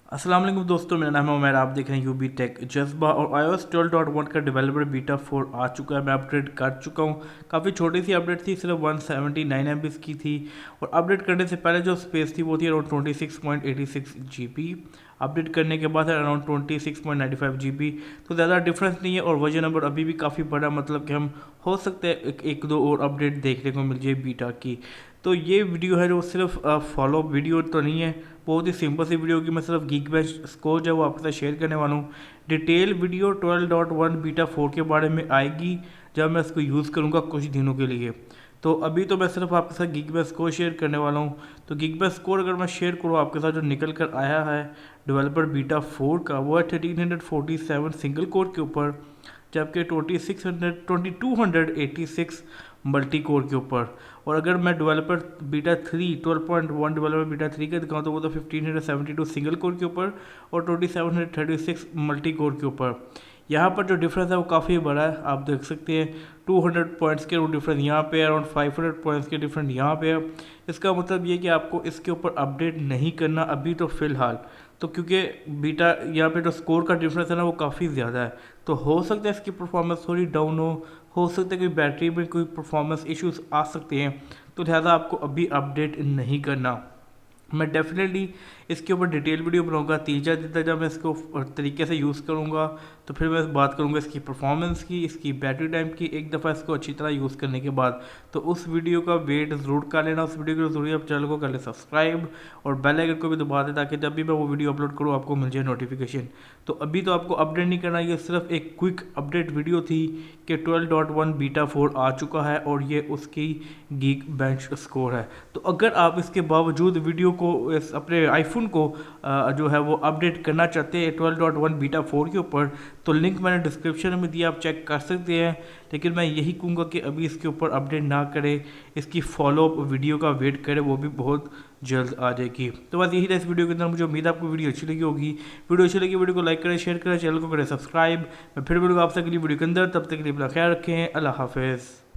अस्सलाम वालेकुम दोस्तों, मेरा नाम है उमैर। आप देख रहे हैं यूबी टेक जज्बा। और iOS 12.1 का डेवलपर बीटा 4 आ चुका है। मैं अपडेट कर चुका हूँ। काफ़ी छोटी सी अपडेट थी, सिर्फ 179 MB की थी। और अपडेट करने से पहले जो स्पेस थी वो थी अराउंड 26.86 GB। अपडेट करने के बाद है अराउंड 26.95 GB। तो ज़्यादा डिफरेंस नहीं है और वर्जन नंबर अभी भी काफ़ी बड़ा, मतलब कि हम हो सकते हैं एक दो और अपडेट देखने को मिल जाए बीटा की। तो ये वीडियो है जो सिर्फ फॉलो वीडियो तो नहीं है, बहुत ही सिंपल सी वीडियो की। मैं सिर्फ गीक बेंच स्कोर जो है वो आपके साथ शेयर करने वाला हूँ। डिटेल वीडियो 12.1 बीटा 4 के बारे में आएगी जब मैं इसको यूज़ करूँगा कुछ दिनों के लिए। तो अभी तो मैं सिर्फ आपके साथ गीक बेंच स्कोर शेयर करने वाला हूँ। तो गीक बेंच स्कोर अगर मैं शेयर करूँ आपके साथ, जो निकल कर आया है डेवलपर बीटा 4 का, वो है 1347 सिंगल कोर के ऊपर, जबकि 2286 मल्टी कोर के ऊपर। और अगर मैं डेवलपर बीटा 3 12.1 डेवलपर बीटा 3 का दिखाऊँ तो वो तो 1572 सिंगल कोर के ऊपर और 2736 मल्टी कोर के ऊपर। यहाँ पर जो डिफरेंस है वो काफ़ी बड़ा है, आप देख सकते हैं। 200 पॉइंट्स के डिफरेंस यहाँ पे, अराउंड 500 पॉइंट्स के डिफरेंस यहाँ पे है। इसका मतलब ये कि आपको इसके ऊपर अपडेट नहीं करना अभी तो फ़िलहाल। तो क्योंकि बीटा यहाँ पे जो स्कोर का डिफरेंस है ना वो काफ़ी ज़्यादा है, तो हो सकता है इसकी परफॉर्मेंस थोड़ी डाउन हो सकता है कि बैटरी में कोई परफॉर्मेंस इश्यूज आ सकते हैं। तो लिहाजा आपको अभी अपडेट नहीं करना। मैं डेफिनेटली इसके ऊपर डिटेल वीडियो बनाऊंगा तीजा दिन, जब मैं इसको तरीके से यूज़ करूंगा तो फिर मैं बात करूंगा इसकी परफॉर्मेंस की, इसकी बैटरी टाइम की, एक दफ़ा इसको अच्छी तरह यूज़ करने के बाद। तो उस वीडियो का वेट ज़रूर कर लेना। उस वीडियो के लिए ज़रूरी आप चैनल को कर ले सब्सक्राइब और बेल आइकन को भी दबा दें ताकि जब भी मैं वो वीडियो अपलोड करूँ आपको मिल जाए नोटिफिकेशन। तो अभी तो आपको अपडेट नहीं करना, ये सिर्फ एक क्विक अपडेट वीडियो थी कि 12.1 बीटा 4 आ चुका है और ये उसकी गीक बेंच स्कोर है। तो अगर आप इसके बावजूद वीडियो को अपने आईफोन को जो है वो अपडेट करना चाहते हैं 12.1 बीटा 4 के ऊपर, तो लिंक मैंने डिस्क्रिप्शन में दिया, आप चेक कर सकते हैं। लेकिन मैं यही कहूँगा कि अभी इसके ऊपर अपडेट ना करें, इसकी फॉलोअप वीडियो का वेट करें, वो भी बहुत जल्द आ जाएगी। तो बस यही था इस वीडियो के अंदर। मुझे उम्मीद है आपको वीडियो अच्छी लगी होगी। वीडियो अच्छी लगी वीडियो को लाइक करें, शेयर करें, चैनल को करें सब्सक्राइब। मैं फिर वीडियो आपसे अगली वीडियो के अंदर, तब तक के लिए अपना ख्याल रखें। अल्लाह हाफिज़।